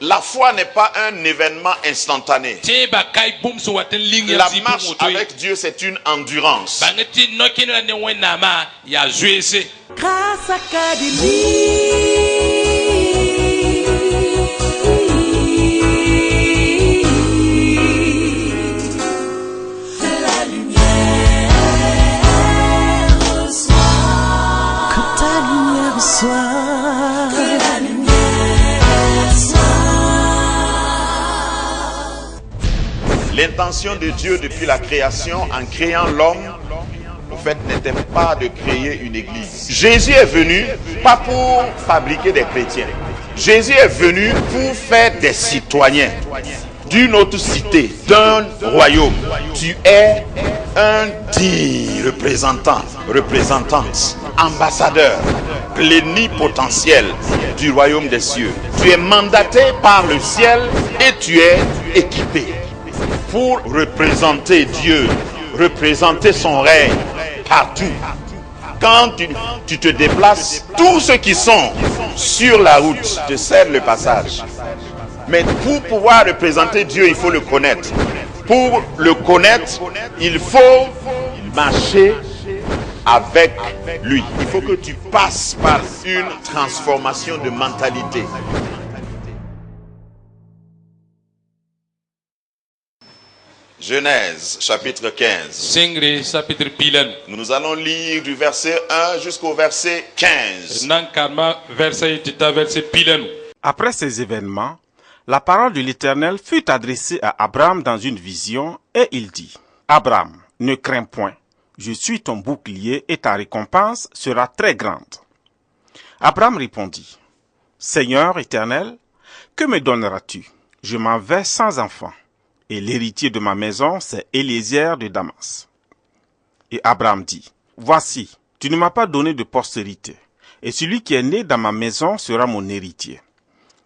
La foi n'est pas un événement instantané. La marche avec Dieu, c'est une endurance. Grâce Académie. L'intention de Dieu depuis la création, en créant l'homme, au fait, n'était pas de créer une église. Jésus est venu pas pour fabriquer des chrétiens. Jésus est venu pour faire des citoyens d'une autre cité, d'un royaume. Tu es un digne représentante, ambassadeur, plénipotentiel du royaume des cieux. Tu es mandaté par le ciel et tu es équipé pour représenter Dieu, représenter son règne partout. Quand tu te déplaces, tous ceux qui sont sur la route te cèdent le passage. Mais pour pouvoir représenter Dieu, il faut le connaître. Pour le connaître, il faut marcher avec lui. Il faut que tu passes par une transformation de mentalité. Genèse, chapitre 15. Nous allons lire du verset 1 jusqu'au verset 15. Après ces événements, la parole de l'Éternel fut adressée à Abraham dans une vision, et il dit, « Abraham, ne crains point, je suis ton bouclier et ta récompense sera très grande. » Abraham répondit, « Seigneur Éternel, que me donneras-tu? Je m'en vais sans enfant. Et l'héritier de ma maison, c'est Éléazar de Damas. » Et Abraham dit, « Voici, tu ne m'as pas donné de postérité, et celui qui est né dans ma maison sera mon héritier. »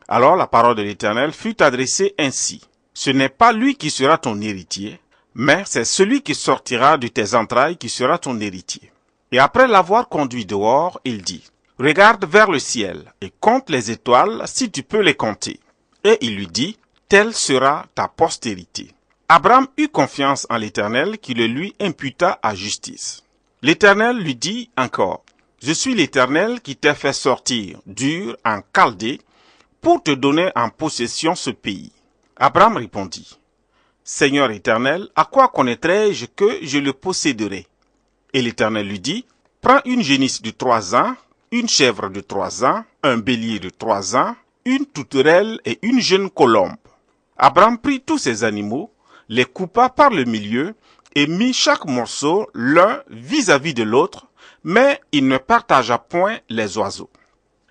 Alors la parole de l'Éternel fut adressée ainsi, « Ce n'est pas lui qui sera ton héritier, mais c'est celui qui sortira de tes entrailles qui sera ton héritier. » Et après l'avoir conduit dehors, il dit, « Regarde vers le ciel, et compte les étoiles si tu peux les compter. » Et il lui dit, « Telle sera ta postérité. » Abraham eut confiance en l'Éternel qui le lui imputa à justice. L'Éternel lui dit encore, « Je suis l'Éternel qui t'ai fait sortir d'Ur en Chaldée pour te donner en possession ce pays. » Abraham répondit, « Seigneur Éternel, à quoi connaîtrai-je que je le posséderai? » Et l'Éternel lui dit, « Prends une génisse de 3 ans, une chèvre de 3 ans, un bélier de 3 ans, une touterelle et une jeune colombe. » Abraham prit tous ces animaux, les coupa par le milieu et mit chaque morceau l'un vis-à-vis de l'autre, mais il ne partagea point les oiseaux.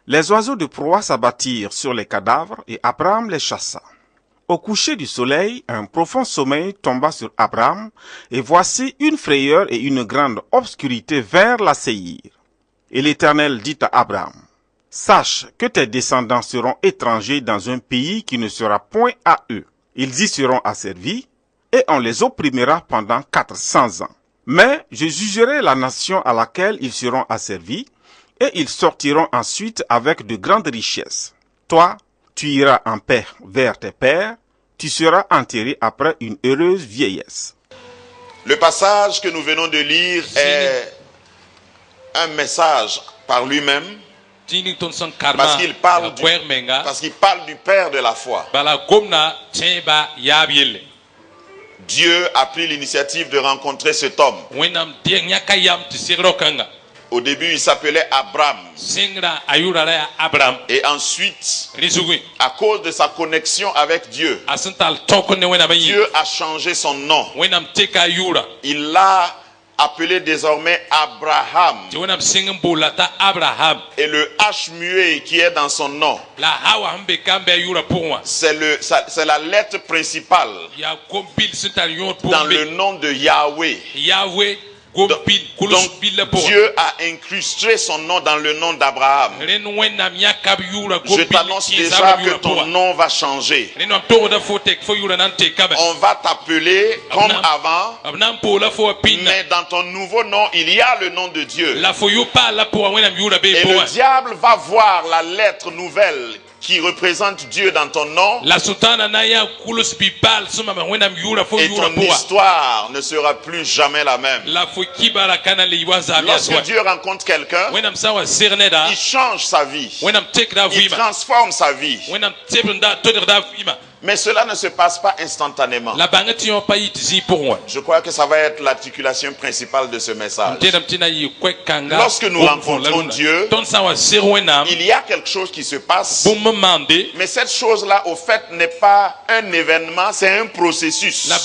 Les oiseaux de proie s'abattirent sur les cadavres et Abraham les chassa. Au coucher du soleil, un profond sommeil tomba sur Abraham et voici une frayeur et une grande obscurité vinrent l'assaillir. Et l'Éternel dit à Abraham, « Sache que tes descendants seront étrangers dans un pays qui ne sera point à eux. Ils y seront asservis, et on les opprimera pendant 400 ans. Mais je jugerai la nation à laquelle ils seront asservis, et ils sortiront ensuite avec de grandes richesses. Toi, tu iras en paix vers tes pères, tu seras enterré après une heureuse vieillesse. » Le passage que nous venons de lire est un message par lui-même. Parce qu'il parle du père de la foi. Dieu a pris l'initiative de rencontrer cet homme. Au début, il s'appelait Abraham. Et ensuite, à cause de sa connexion avec Dieu, Dieu a changé son nom. Il l'a appelé désormais Abraham. Et le H muet qui est dans son nom, c'est la lettre principale dans le nom de Yahweh. Donc, Dieu a incrusté son nom dans le nom d'Abraham. Je t'annonce déjà que ton nom va changer. On va t'appeler comme avant, mais dans ton nouveau nom, il y a le nom de Dieu. Et le diable va voir la lettre nouvelle qui représente Dieu dans ton nom, La sultana na ya kulus bibal suma ma wena yura fo et yura ton boa. histoire ne sera plus jamais la même. La fo kibara kana le yiwaza bia Lorsque swa. Dieu rencontre quelqu'un, When I'm sawa sirneda. il change sa vie, When I'm take da il vima. transforme sa vie. When I'm table da to da vima. Mais cela ne se passe pas instantanément. La bangati on pas yitzi pour moi. Je crois que ça va être l'articulation principale de ce message. Lorsque Lorsque nous rencontrons Dieu, il y a quelque chose qui se passe, mais cette chose-là, au fait, n'est pas un événement, c'est un processus. La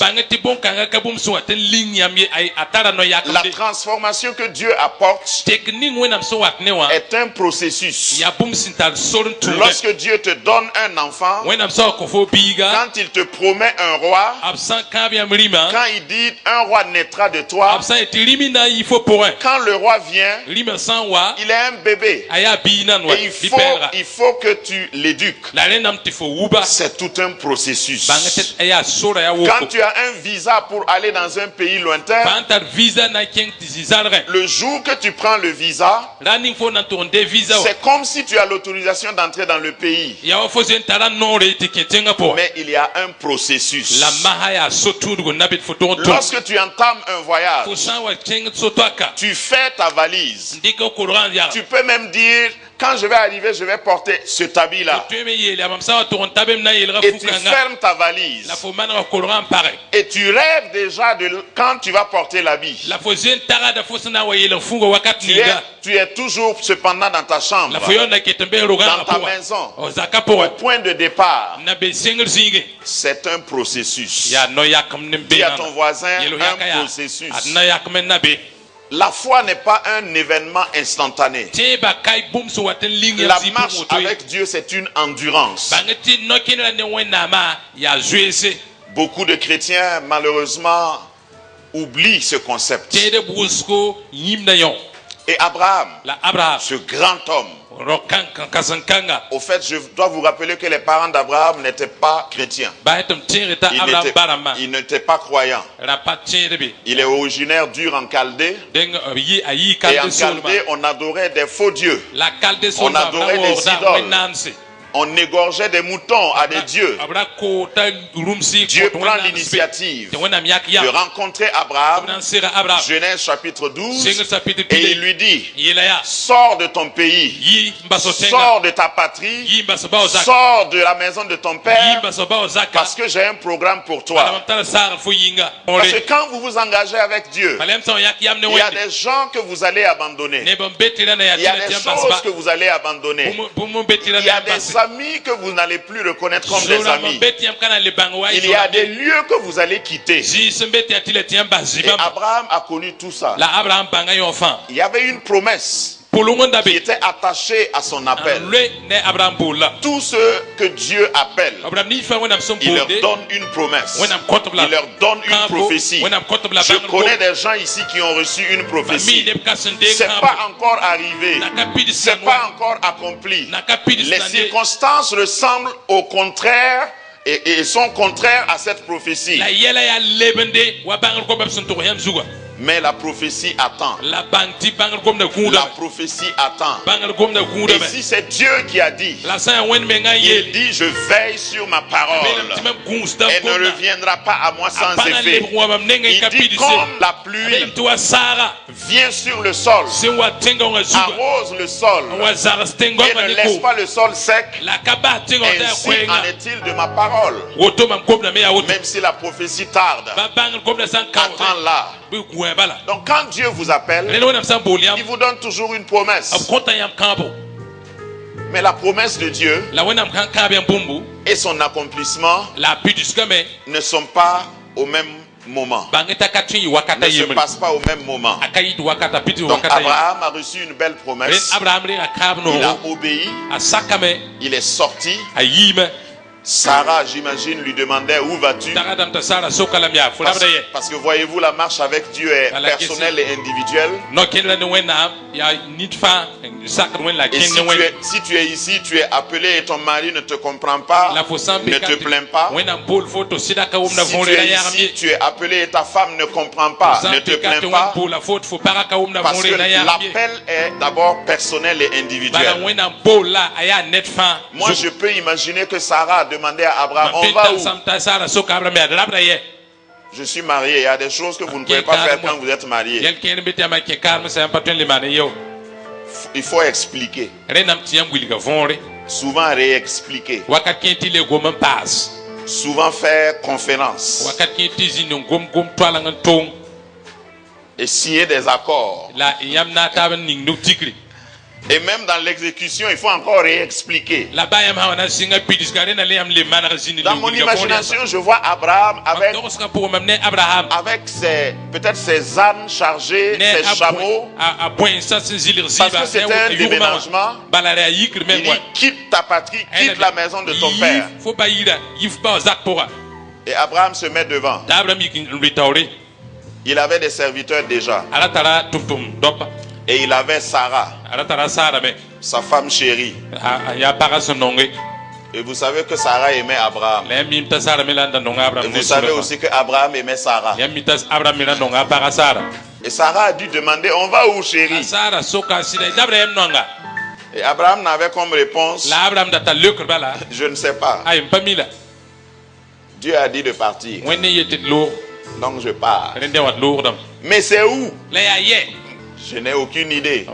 transformation que Dieu apporte est un processus. Lorsque Dieu te donne un enfant, quand il te promet un roi, quand il dit un roi naîtra de toi, quand le roi vient, il est un bébé. Et il faut que tu l'éduques. C'est tout un processus. Quand tu as un visa pour aller dans un pays lointain, le jour que tu prends le visa, c'est comme si tu as l'autorisation d'entrer dans le pays. Mais il y a un processus. Lorsque tu entames un voyage, tu fais ta valise. Tu peux même dire, quand je vais arriver, je vais porter ce habit-là. Et tu fermes ta valise. Et tu rêves déjà de quand tu vas porter l'habit. Tu es toujours cependant dans ta chambre, dans ta maison, au point de départ. C'est un processus. Dis à ton voisin, un processus. La foi n'est pas un événement instantané. La marche avec Dieu, c'est une endurance. Beaucoup de chrétiens, malheureusement, oublient ce concept. Et Abraham, ce grand homme, au fait, je dois vous rappeler que les parents d'Abraham n'étaient pas chrétiens. Ils n'étaient pas croyants. Il est originaire d'Ur en Chaldée. Et en Chaldée, on adorait des faux dieux. On adorait des idoles. On égorgeait des moutons à des dieux. Dieu prend l'initiative de rencontrer Abraham. Genèse chapitre 12. Et il lui dit, sors de ton pays, sors de ta patrie, sors de la maison de ton père, parce que j'ai un programme pour toi. Parce que quand vous vous engagez avec Dieu, il y a des gens que vous allez abandonner. Il y a des choses que vous allez abandonner. Il y a des amis que vous n'allez plus reconnaître comme des amis. Il y a des lieux que vous allez quitter. Et Abraham a connu tout ça. Il y avait une promesse qui était attaché à son appel. Tous ceux que Dieu appelle, il leur donne une promesse. Il leur donne une prophétie. Je connais des gens ici qui ont reçu une prophétie. C'est pas encore arrivé. C'est pas encore accompli. Les circonstances ressemblent au contraire et sont contraires à cette prophétie. Mais la prophétie attend. La prophétie attend. Et si c'est Dieu qui a dit, il dit, je veille sur ma parole. Elle ne reviendra pas à moi sans effet. Il dit, comme la pluie vient sur le sol, arrose le sol, et ne laisse pas le sol sec, ainsi en est-il de ma parole. Même si la prophétie tarde, attends-la. Donc quand Dieu vous appelle, il vous donne toujours une promesse. Mais la promesse de Dieu et son accomplissement ne sont pas au même moment. Ne se passent pas au même moment. Donc Abraham a reçu une belle promesse. Il a obéi. Il est sorti. Sarah, j'imagine, lui demandait où vas-tu? Tagadam ta Sara sokalam ya fulabra ye. Parce que voyez-vous, la marche avec Dieu est personnelle et individuelle. No kenla ne wena ya nitfa sakr wen la Et si ken wen. si tu es ici, tu es appelé et ton mari ne te comprend pas, ne te plains pas. Wena bol photo sidaka umna Si tu vore es na yaram ici, ye. tu es appelé et ta femme ne comprend pas, ne te plains pas. Pour la faute faut baraka umna Parce vore que na yaram ye. l'appel est d'abord personnel et Bala individuel. wena bol la aya netfa. Moi, je peux imaginer que Sarah a demandé à Abraham, on va où? Sara soka me labra ye. Je suis marié, il y a des choses que vous ne pouvez pas faire quand vous êtes marié. Yel ken beti ama ke karma sa patun le mane yo. Il faut expliquer, Renam tiam wilga vore. souvent réexpliquer, Wakat kenti le gom pass. souvent faire conférence Wakat kenti zinu gom twala ngan tong. et signer des accords. La yam na taban ning no tikri. Et même dans l'exécution, il faut encore réexpliquer. La bayam hawana singa pidis garena le yam le mana zinu. Dans mon imagination, je vois Abraham avec Abraham peut-être ses ânes chargés, ses chameaux. Parce que c'était un déménagement. Il dit, quitte ta patrie, quitte la maison de ton père. Et Abraham se met devant. Il avait des serviteurs déjà. Et il avait Sarah, sa femme chérie. Et vous savez que Sarah aimait Abraham. Et vous savez aussi que Abraham aimait Sarah. Et Sarah a dû demander, on va où, chérie? Et Abraham n'avait comme réponse, je ne sais pas. Dieu a dit de partir. Donc je pars. Mais c'est où? Je n'ai aucune idée.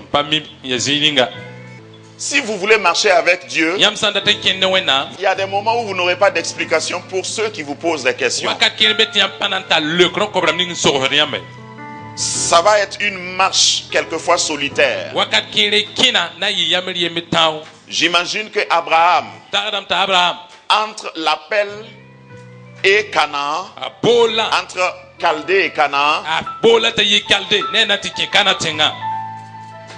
Si vous voulez marcher avec Dieu, il y a des moments où vous n'aurez pas d'explication pour ceux qui vous posent des questions. Ça va être une marche quelquefois solitaire. J'imagine que Abraham, entre l'appel et Canaan, entre Chaldée et Canaan,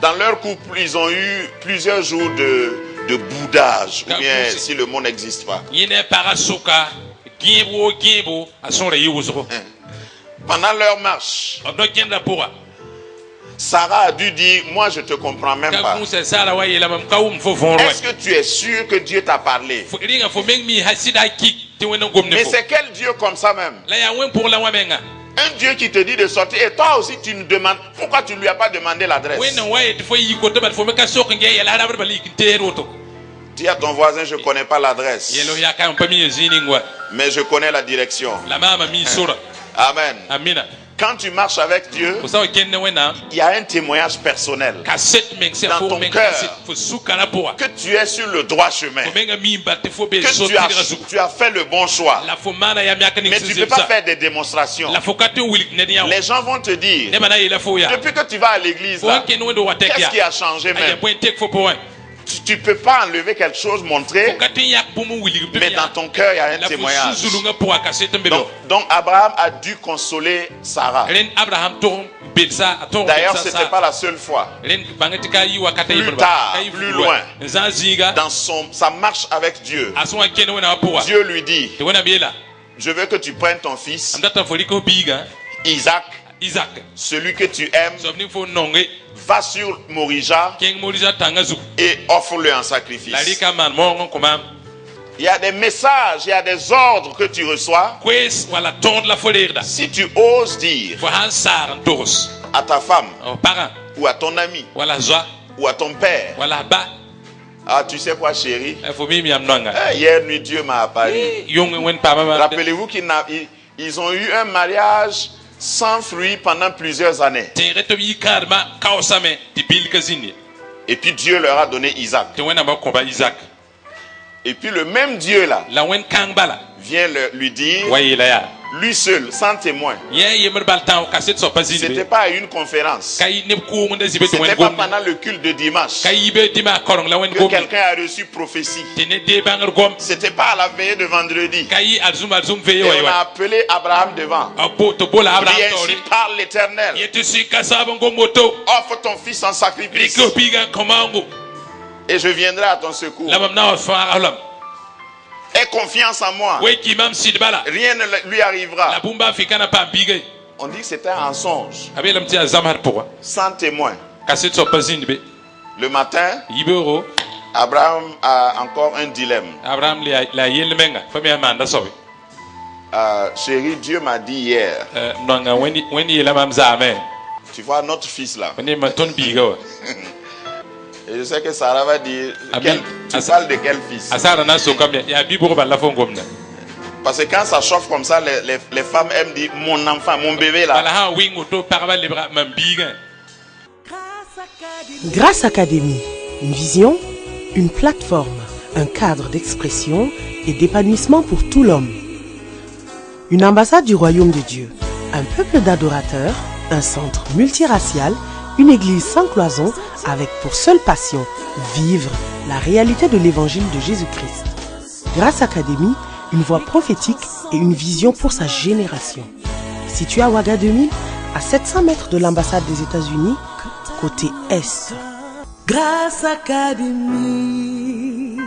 dans leur couple, ils ont eu plusieurs jours de boudage, ou bien si le mot n'existe pas. Pendant leur marche, Sarah a dû dire, moi je te comprends même pas. Est-ce que tu es sûr que Dieu t'a parlé? Mais c'est quel Dieu comme ça même? Un Dieu qui te dit de sortir et toi aussi tu nous demandes. Pourquoi tu ne lui as pas demandé l'adresse? Dis à ton voisin, je ne connais pas l'adresse, mais je connais la direction. Amen. Quand tu marches avec Dieu, il y a un témoignage personnel dans ton cœur que tu es sur le droit chemin, que tu as fait le bon choix. Mais tu ne peux pas faire des démonstrations. Les gens vont te dire, depuis que tu vas à l'église, qu'est-ce qui a changé même? Tu ne peux pas enlever quelque chose, montrer, mais dans ton cœur, il y a un témoignage. Donc Abraham a dû consoler Sarah. D'ailleurs, ce n'était pas la seule fois. Plus tard, plus loin, dans sa marche avec Dieu, Dieu lui dit, je veux que tu prennes ton fils, Isaac, celui que tu aimes, va sur Morija et offre-le en sacrifice. Il y a des messages, il y a des ordres que tu reçois. Si tu oses dire à ta femme ou à ton ami ou à ton père, ah, tu sais quoi, chérie? Hier nuit, Dieu m'a apparu. Rappelez-vous qu'ils ont eu un mariage sans fruit pendant plusieurs années. Et puis Dieu leur a donné Isaac. Et puis le même Dieu là vient lui dire, lui seul, sans témoin. C'était pas à une conférence. C'était pas pendant le culte de dimanche que quelqu'un a reçu prophétie. C'était pas à la veillée de vendredi. Et on a appelé Abraham devant. Et ainsi parle l'Éternel. Offre ton fils en sacrifice. Et je viendrai à ton secours. Aie confiance en moi. we kimam sidbala Rien ne lui arrivera. la bumba fikana pa bige On dit que c'était un songe, abelam ti azamar pourquoi sans témoin. kasit so pasine be Le matin, yibero Abraham a encore un dilemme. abraham la yelmenga fami amanda sobe Chérie, Dieu m'a dit hier, nonga weni yela mam zame tu vois notre fils là. weni ma ton biga Et je sais que Sarah va dire, Amen. tu parles de quel fils? asara na so kam ya biboro balla fongomna Parce que quand ça chauffe comme ça, les femmes aiment dire, mon enfant, mon bébé là. bala ha wingo to parba lebra mam biga Grâce Académie, une vision, une plateforme, un cadre d'expression et d'épanouissement pour tout l'homme. Une ambassade du royaume de Dieu, un peuple d'adorateurs, un centre multiracial, une église sans cloison avec pour seule passion vivre la réalité de l'évangile de Jésus-Christ. Grâce Académie, une voix prophétique et une vision pour sa génération. Situé à Ouaga 2000, à 700 mètres de l'ambassade des États-Unis, côté Est. Grâce Académie.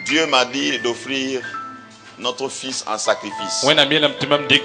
Dieu m'a dit d'offrir notre fils en sacrifice. wena melam timam dik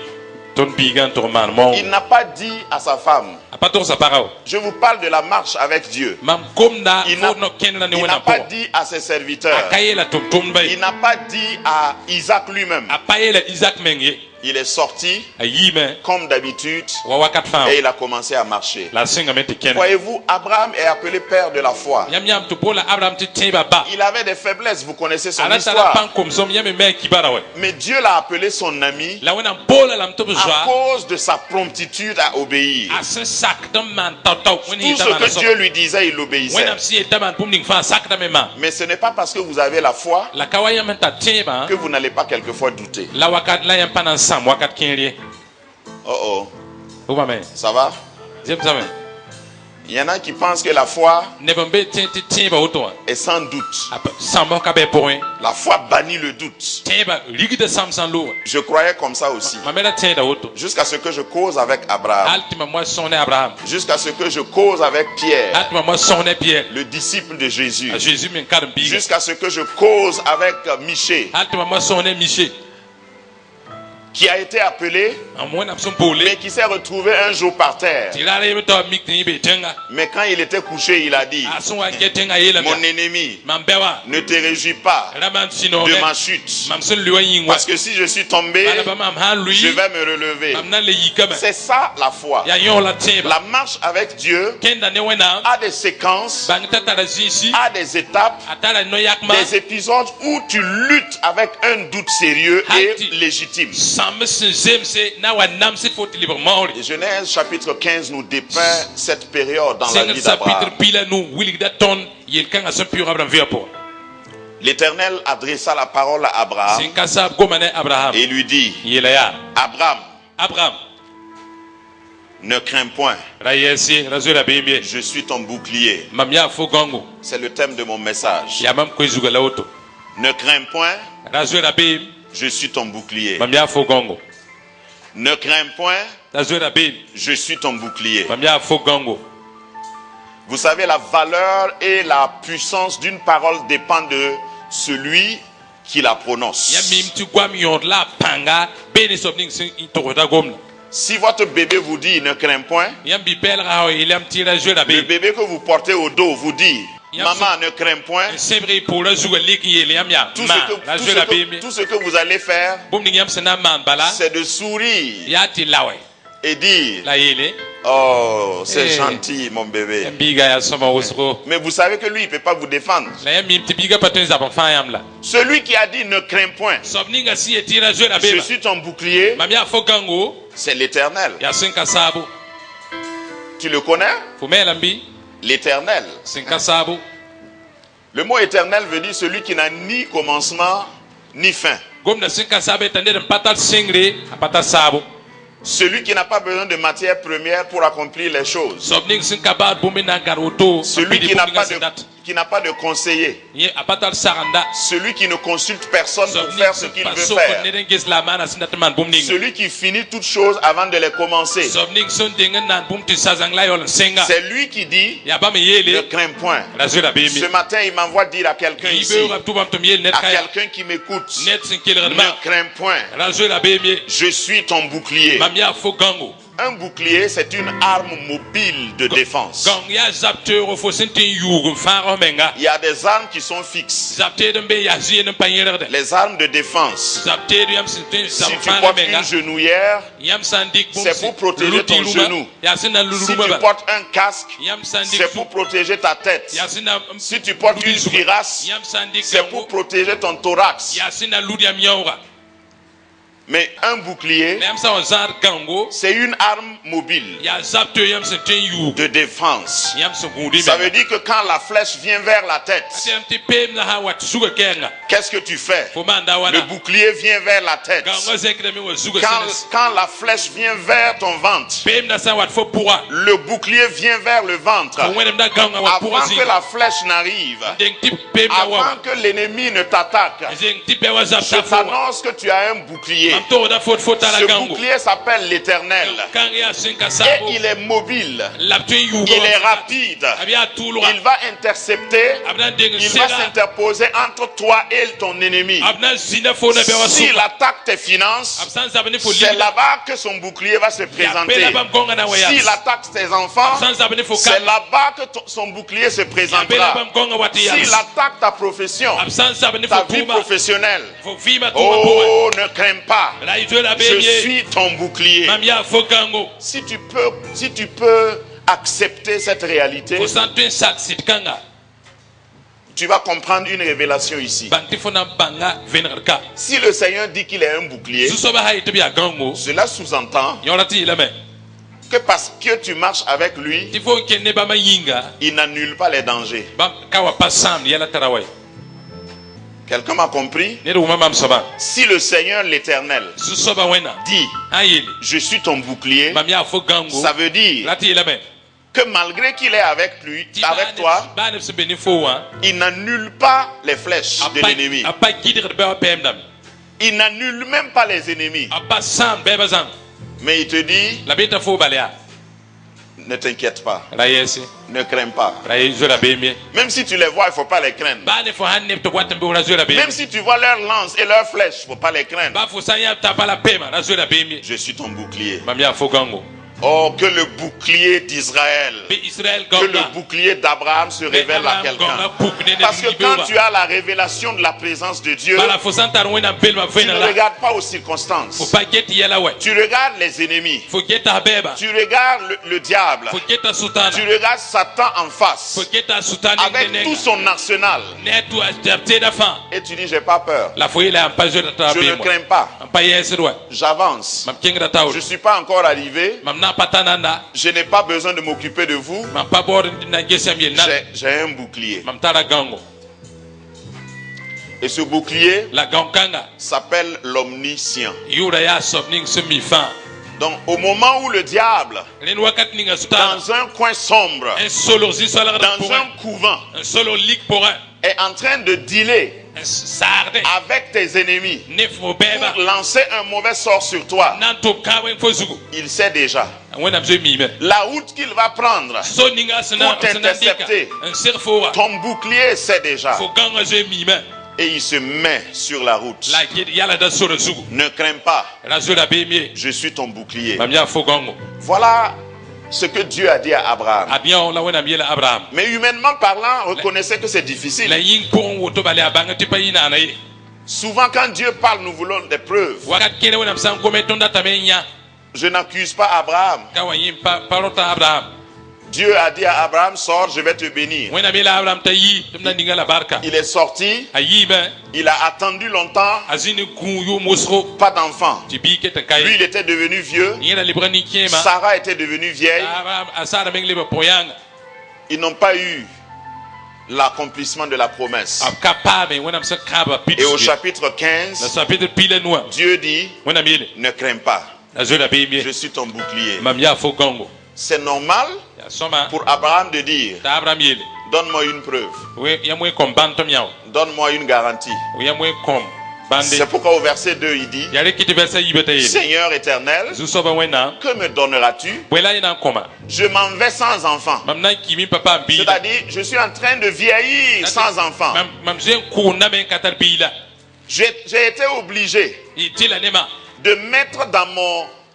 ton biga to man mo Il n'a pas dit à sa femme, apator sa parao je vous parle de la marche avec Dieu. mam komna Il n'a fo no kenna ni il wena n'a po pas dit à ses serviteurs. akayela tum bay Il n'a pas dit à Isaac lui-même. apayela Isaac menge Il est sorti ayime comme d'habitude wa wakat fa et il a commencé à marcher. la singa mete ken Voyez-vous, Abraham est appelé père de la foi. yam to pola abraham ti tiba ba Il avait des faiblesses, vous connaissez son ala tala histoire. pan kom som yam me kibara we Mais Dieu l'a appelé son ami la wena pola lam to à bjwa cause de sa promptitude à obéir. asen sak dam man taw woni Tout ce taman que so Dieu lui disait, il obéissait. wena si taman pum ning fa sak dam ma Mais ce n'est pas parce que vous avez la foi la kawaya men ta tiba que vous n'allez pas quelquefois douter. la wakat la yam panan sam wakat kenri Oh oh, ou ba me ça va? jem same Il y en a qui pensent que la foi ne bambe tiba auto est sans doute. sambo ka be point La foi bannit le doute. tiba rigide sam san lo Je croyais comme ça aussi. mamela tiba auto Jusqu'à ce que je cause avec Abraham. altima moi sonne abraham Jusqu'à ce que je cause avec Pierre, altima moi sonne pierre le disciple de Jésus. jésus men kadam biga Jusqu'à ce que je cause avec Michée, altima moi sonne miché qui a été appelé, amon am son polé mais qui s'est retrouvé un jour par terre. tirare yebe to mikni be tenga Mais quand il était couché, il a dit, ason wa getenga yela mon ennemi, mambewa ne te réjouis pas raman sino de ma chute. mam son luwa yingwa Parce que si je suis tombé, bala ba mam han lui je vais me relever. mam na le yikama C'est ça la foi. ya yon la tiba La marche avec Dieu kenda ne wena a des séquences, bang tata la zizi a des étapes, atala no yakma des épisodes où tu luttes avec un doute sérieux et légitime. sam se na wa nam sit foti libre mawri Et Genèse chapitre 15 nous dépeint cette période dans la c'est vie ça Peter d'Abraham. pila nu willi da ton yel kanga son pure abraham via po L'Éternel adressa la parole à Abraham sin kasa gomane abraham et lui dit, yela ya Abraham, ne crains point, rayesi razura bimbe je suis ton bouclier. mamya fo gongo C'est le thème de mon message. ya mam ko zuga lawto Ne crains point, razura bim je suis ton bouclier. mamya fo gongo Ne crains point, razura bim je suis ton bouclier. mamya fo gongo Vous savez, la valeur et la puissance d'une parole dépendent de celui qui la ya prononce. mim tu gwam yon la panga beni sobning sin to da gomna Si votre bébé vous dit ne crains point, yam bi pel ra ilam tira razura le bim bébé que vous portez au dos vous dit, maman ne crains point, c'est vrai pour razura liki yel yam ya tout ma razura bim ce que vous allez faire, bum ning yam sena man bala c'est de sourire ya ti lawe et dire, la yele oh, c'est Eh. gentil mon bébé. biga ya soma wosro Mais vous savez que lui, il ne peut pas vous défendre. la yam mim ti biga patun zaban fa yam la Celui qui a dit ne crains point, sobninga si etira razura je bim suis ton bouclier, mamya fo gango c'est l'Éternel. ya sin kasabu Tu le connais? fumela mbi L'Éternel. sin kasabu Le mot éternel veut dire celui qui n'a ni commencement ni fin. gomna sin kasabe tande de patal singre patal sabu Celui qui n'a pas besoin de matière première pour accomplir les choses. sobning sin kabar bumi na garoto Celui qui n'a pas de, qui n'a pas de conseiller, Ye apatal saranda. celui qui ne consulte personne pour faire ce qu'il veut faire, celui qui finit toutes choses avant de les commencer. C'est lui qui dit, ne crains point. Ce matin, il m'envoie dire à quelqu'un ici, à quelqu'un qui m'écoute, ne crains point. Je suis ton bouclier. Un bouclier, c'est une arme mobile de défense. Il y a des armes qui sont fixes. Les armes de défense. Si tu portes une genouillère, c'est pour protéger ton genou. Si tu portes un casque, c'est pour protéger ta tête. Si tu portes une cuirasse, c'est pour protéger ton thorax. Mais un bouclier, c'est une arme mobile de défense. Ça veut dire que quand la flèche vient vers la tête, qu'est-ce que tu fais? Le bouclier vient vers la tête. Quand la flèche vient vers ton ventre, le bouclier vient vers le ventre. Avant que la flèche n'arrive, avant que l'ennemi ne t'attaque, je t'annonce que tu as un bouclier. Ce bouclier s'appelle l'Éternel. Et il est mobile. Il est rapide. Il va intercepter. Il va s'interposer entre toi et ton ennemi. S'il attaque tes finances, c'est là-bas que son bouclier va se présenter. S'il attaque tes enfants, c'est là-bas que son bouclier se présentera. S'il attaque ta profession, ta vie professionnelle, oh, ne crains pas. Je suis ton bouclier. Si tu peux accepter cette réalité, tu vas comprendre une révélation ici. Si le Seigneur dit qu'il est un bouclier, cela sous-entend que parce que tu marches avec lui, il n'annule pas les dangers. Quelqu'un m'a compris? Si le Seigneur l'Éternel dit, je suis ton bouclier, ça veut dire que malgré qu'il est avec toi, il n'annule pas les flèches de l'ennemi. Il n'annule même pas les ennemis. Mais il te dit, ne t'inquiète pas. Ne crains pas. Même si tu les vois, il ne faut pas les craindre. Même si tu vois leurs lances et leurs flèches, il ne faut pas les craindre. Je suis ton bouclier. Oh, que le bouclier d'Israël, que le bouclier d'Abraham se révèle à quelqu'un. Parce que quand tu as la révélation de la présence de Dieu, tu ne regardes pas aux circonstances. Tu regardes les ennemis. Tu regardes le diable. Tu regardes Satan en face. Avec tout son arsenal. Et tu dis, j'ai pas peur. Je ne crains pas. J'avance. Je ne suis pas encore arrivé. Je n'ai pas besoin de m'occuper de vous. J'ai un bouclier. Et ce bouclier s'appelle l'omniscient. Donc au moment où le diable, dans un coin sombre, dans un couvent, est en train de dealer avec tes ennemis pour lancer un mauvais sort sur toi, il sait déjà la route qu'il va prendre pour t'intercepter. Ton bouclier sait déjà. Et il se met sur la route. Ne crains pas. Je suis ton bouclier. Voilà ce que Dieu a dit à Abraham. Mais humainement parlant, reconnaissez que c'est difficile. Souvent quand Dieu parle, nous voulons des preuves. Je n'accuse pas Abraham. Dieu a dit à Abraham, sors, je vais te bénir. Il est sorti. Il a attendu longtemps. Pas d'enfant. Lui, il était devenu vieux. Sarah était devenue vieille. Ils n'ont pas eu l'accomplissement de la promesse. Et au chapitre 15, Dieu dit, ne crains pas. Je suis ton bouclier. C'est normal pour Abraham de dire, Donne-moi une preuve. we ya mwe kom bantom yaw Donne-moi une garantie. ya mwe kom bande C'est pourquoi au verset 2, il dit, ya le kiti verset yibete yele Seigneur éternel, zu soba wena que me donneras-tu? bwela ina koma Je m'en vais sans enfant. mam na kimi papa bi C'est-à-dire, je suis en train de vieillir sans enfant. mam jen ku na ben katar bila J'ai été obligé itila nema de mettre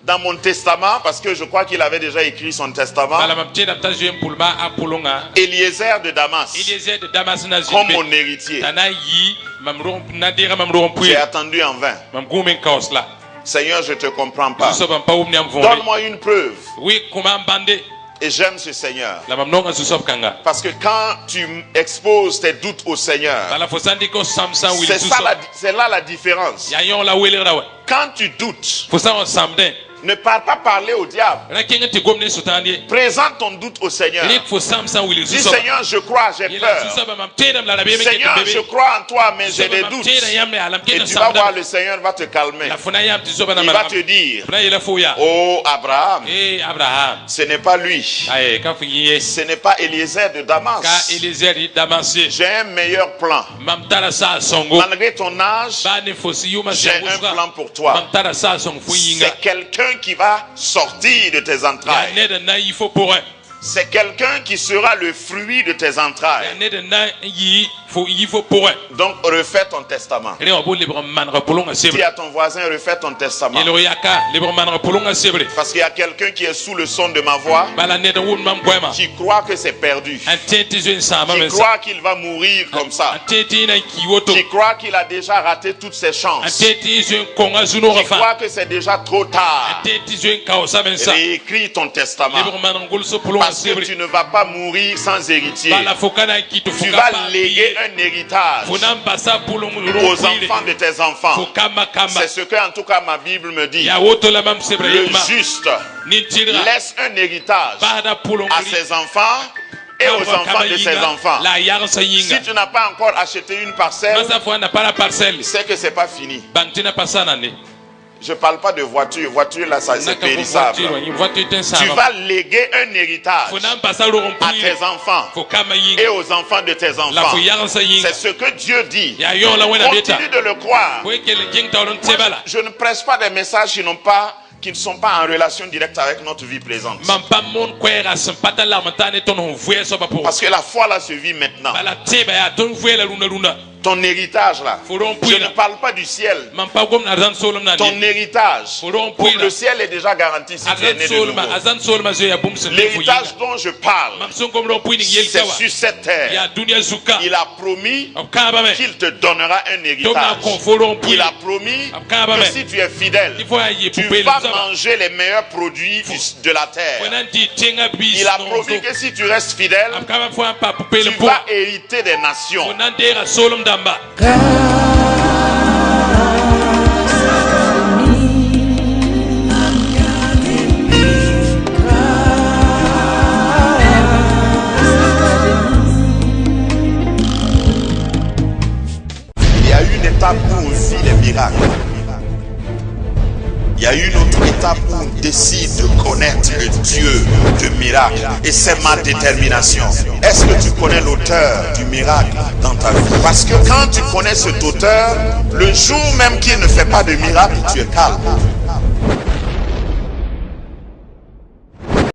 dans mon testament, parce que je crois qu'il avait déjà écrit son testament, bala mam tida ta jen pulma apulunga Eliezer de Damas Eliezer de Damas na comme zimbe mon héritier. tana yi mam rom na dira mam rom J'ai puy attendu en vain. mam gumen kaosla Seigneur, je te comprends pas. zu soba pa umni am vonde Donne-moi une preuve. we kuma bande Et j'aime ce Seigneur. la mam nonga zu sob kanga Parce que quand tu exposes tes doutes au Seigneur, bala fo sandi ko samsa wili zu c'est là la différence. ya yon la wele rawa Quand tu doutes, fo sa on samden ne pars pas parler au diable. na kinga ti gomne sutandi Présente ton doute au Seigneur. rik fo samsa wili zu Dis sob Seigneur, je crois, j'ai ila zu peur. sob mam tedam la rabe me Seigneur, je crois en toi, mais j'ai des doutes. Et tu vas voir, le Seigneur va te calmer. la fona yam ti soba na Il va te dire, fona yela fo ya oh Abraham, Abraham ce n'est pas lui. ay ka fu yiye Ce n'est pas Eliezer de Damas. ka Eliezer di Damasé J'ai un meilleur plan. mam tara sa songo Malgré ton âge, ba ne fo si yuma j'ai un plan pour toi. mam tara sa song fu yinga C'est quelqu'un qui va sortir de tes ya entrailles. ne da na yi fo pour C'est quelqu'un qui sera le fruit de tes ya entrailles. ne da na yi fo pour Donc refais ton testament. ele wa bo libre man rapolonga Dis sebre à ton voisin, refais ton testament. ele yaka libre man rapolonga sebre Parce qu'il y a quelqu'un qui est sous le son de ma voix, bala ne da wun mam boema qui croit que c'est perdu, anteti zuen sama qui mensa croit qu'il va mourir comme ça, anteti na kiwoto qui croit qu'il a déjà raté toutes ses chances, anteti zuen konga zuno qui rafa croit que c'est déjà trop tard. anteti zuen kaosa mensa Réécris ton testament. libre man ngol so polonga Parce que sebre tu ne vas pas mourir sans héritier. bala fokana kitu Tu foka vas pa léguer un héritage fona mbasa polonga aux enfants de tes enfants. fokama kama C'est ce que en tout cas ma Bible me dit. ya woto la mam sebre Le yema juste nintira laisse un héritage bada polonga à ses enfants et aux enfants de ses enfants. la yarsa yinga Si tu n'as pas encore acheté une parcelle, masa fo na para parcelle c'est que c'est pas fini. bantina pasana ne Je parle pas de voiture. Voiture là, ça c'est naka fo périssable. voiture ten Tu sama vas léguer un héritage fo na mbasa ro à tes enfants fo kama et yinga aux enfants de tes la fo enfants. yarsa yinga C'est ce que Dieu dit. ya yon la wena beta Continue de le croire. fo kele jing tawlon tebala Je ne prêche pas des messages qui ne sont pas en relation directe avec notre vie présente. mam pa mon kwera sampata la matane ton voye so ba pour Parce que la foi là se vit maintenant. bala teba ya ton voye la luna Ton héritage là. Foron Je puila. ne parle pas du ciel. mam pa gom na zan solom na Ton ni héritage. Foron Pour puila. le ciel est déjà garanti si tu es né de nouveau. azan solma zo ya bum se L'héritage dont je parle, mam son kom ro puini yel c'est kawa sur cette ya terre. dunia zuka Il a promis kaba me qu'il te donnera un dom na héritage. kon foron Il puila a promis Kaba que me. si tu es fidèle, il faut y tu poupée vas le manger les meilleurs produits de la terre. wenanti tenga bis Il a promis que si tu restes fidèle, kaba fo pa poupée tu le po vas hériter des nations. onandera solom damba Il y a une étape où on vit les miracles. Il y a une autre étape où on décide de connaître le Dieu de miracle. Et c'est ma détermination. Est-ce que tu connais l'auteur du miracle dans ta vie? Parce que quand tu connais cet auteur, le jour même qu'il ne fait pas de miracle, tu es calme.